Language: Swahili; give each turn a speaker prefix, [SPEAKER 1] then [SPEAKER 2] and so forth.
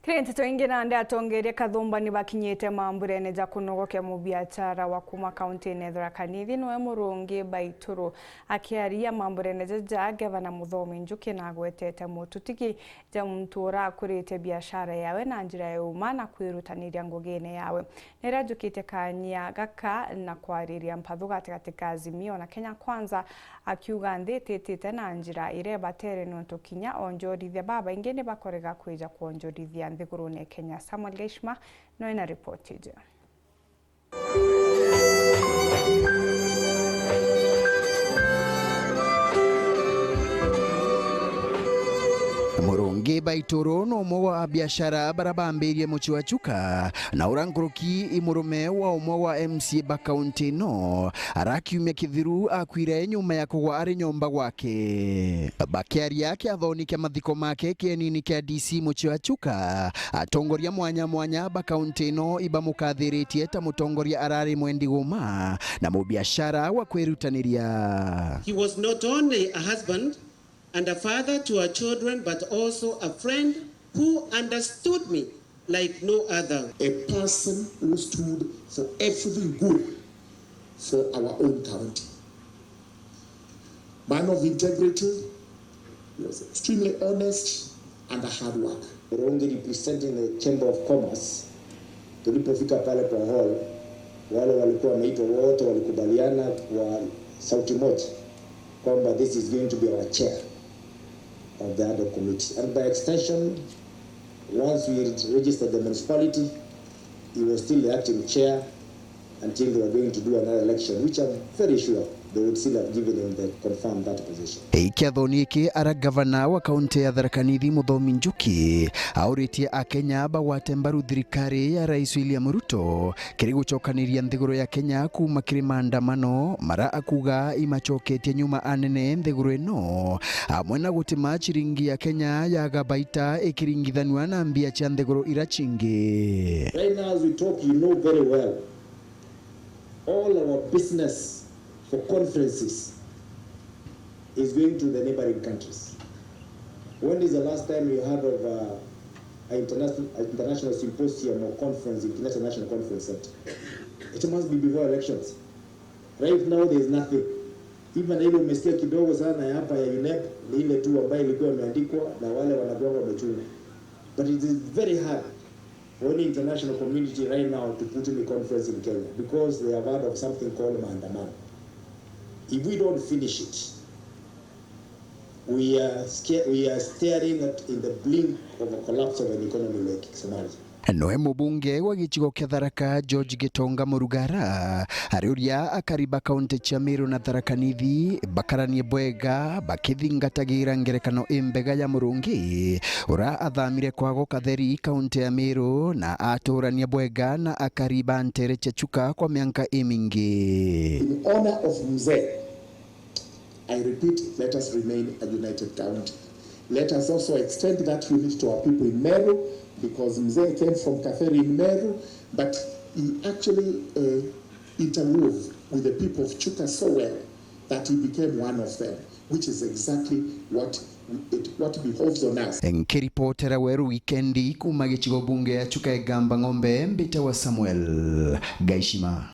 [SPEAKER 1] Kirente toingina ande atongeria kathumba ni bakinyite MAMBURENE ja Kûnogokia MUBIACARA wa kuma kaunti Tharaka Nithi noe murungi Baitûûrû akiaria MAMBURENE ja gavana muthomi NJUKI na gwetete mututigi ja mtura akurite biashara yawe na njira ya uma na kwirutaniria ngugine yawe nira njukite kanya gaka na kwariria mpathu gatigati ka AZIMIO na Kenya Kwanza akiuga ndititite na njira irebatere nontu kinya onjorithia baba ingene bakorega kwija kuonjorithia NTHIGURUNE Kenya. Samuel Geishma no ina ripoti je.
[SPEAKER 2] Murungi Baitûûrû no umwe wa biashara barabambirie muci wa chuka na uranguruki imurume wa umwe wa MC bakaunti no arakiumia kithiru akwire nyuma ya kugwa ari nyomba gwake bakiaria kiathoni kia mathiko make kienini kia DC muci wa chuka atongoria mwanya bakaunti no ibamukathiritie ta mutongoria arari mwendi guma na mubiashara wa kwirutaniria.
[SPEAKER 3] He was not only a husband and a father to our children, but also a friend who understood me like no other.
[SPEAKER 4] A person who stood for everything good for our own county. Man of integrity, he was extremely honest and a hard worker.
[SPEAKER 5] Only representing the Chamber of Commerce, tulipofika pale kwa hall, wale walikuwa wameitwa wote walikubaliana kwa sauti moja kwamba this is going to be our chair of the other committee. And by extension, once we registered the municipality, he was still the acting chair until they were going to do another election, which I'm very sure they would still have given him the confirmed that position.
[SPEAKER 2] Kiathoni iki ara gavana wa kaunti ya Tharaka Nithi muthomi NJUKI auritie akenya bagwate mbaru thirikari ya Rais William Ruto kiri gucokaniria nthiguru ya Kenya kuma kiri maandamano mara akuga imachoketie nyuma anene nthiguru ino amwe na gutima chiringi ya Kenya ya gabaita ikiringithanwa na mbia cia nthiguru irachingi.
[SPEAKER 5] Right now as we talk, you know very well all our business for conferences is going to the neighboring countries. When is the last time you heard of an international symposium or conference in Kenyatta National Conference Center? It must be before elections. Right now there is nothing. Even ile umesikia kidogo sana hapa ya UNEP ni ile tu ambayo ilikuwa imeandikwa na wale wanagonga wamechuna. But it is very hard for any international community right now to put in a conference in Kenya because they have heard of something called MAANDAMANO. If we don't finish it, we are staring at in the blink of a collapse of an economy like Somalia.
[SPEAKER 2] Noe mubunge wa gicigo kia Tharaka George Gitonga Murugara ariuria akariba kaunti cia Meru na Tharaka Nithi bakaranie bwega bakithingatagira ngerekano imbega ya murungi ura athamire kwago katheri kaunti ya Meru na aturania bwega na akariba ntere cia chuka kwa mianka imingi.
[SPEAKER 4] In honor of Mzee, I repeat, let us remain a united county. Let us also extend that unity to our people in Meru, because Mzee came from Katheri in Meru, but he actually interwove with the people of Chuka so well that he became one of them, which is exactly what behoves on us.
[SPEAKER 2] Nkiripotera weru wikendi kuma gicigo bunge ya Chuka Egamba Ng'ombe mbita wa Samuel Geishma.